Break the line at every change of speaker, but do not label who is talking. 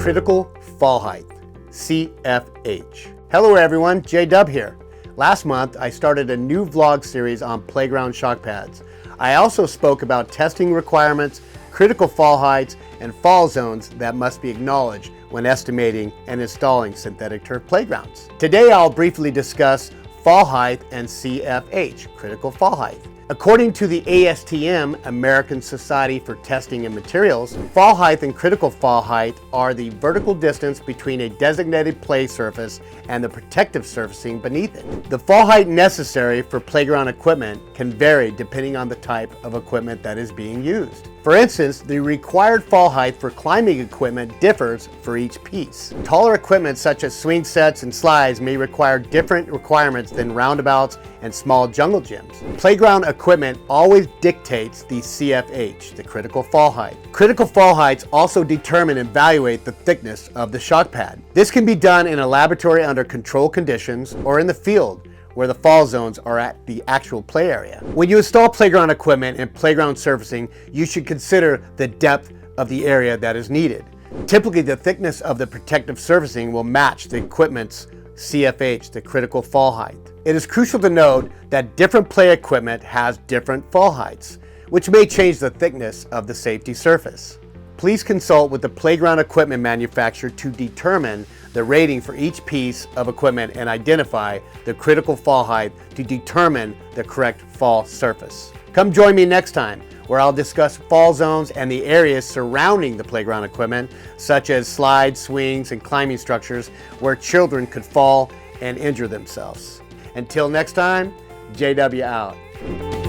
Critical Fall Height, CFH. Hello everyone, J-Dub here. Last month, I started a new vlog series on playground shock pads. I also spoke about testing requirements, critical fall heights, and fall zones that must be acknowledged when estimating and installing synthetic turf playgrounds. Today, I'll briefly discuss fall height and CFH, critical fall height. According to the ASTM, American Society for Testing and Materials, fall height and critical fall height are the vertical distance between a designated play surface and the protective surfacing beneath it. The fall height necessary for playground equipment can vary depending on the type of equipment that is being used. For instance, the required fall height for climbing equipment differs for each piece. Taller equipment such as swing sets and slides may require different requirements than roundabouts and small jungle gyms. Playground equipment always dictates the CFH, the critical fall height. Critical fall heights also determine and evaluate the thickness of the shock pad. This can be done in a laboratory under controlled conditions or in the field, where the fall zones are at the actual play area. When you install playground equipment and playground surfacing, you should consider the depth of the area that is needed. Typically, the thickness of the protective surfacing will match the equipment's CFH, the critical fall height. It is crucial to note that different play equipment has different fall heights, which may change the thickness of the safety surface. Please consult with the playground equipment manufacturer to determine the rating for each piece of equipment and identify the critical fall height to determine the correct fall surface. Come join me next time where I'll discuss fall zones and the areas surrounding the playground equipment, such as slides, swings, and climbing structures where children could fall and injure themselves. Until next time, JW out.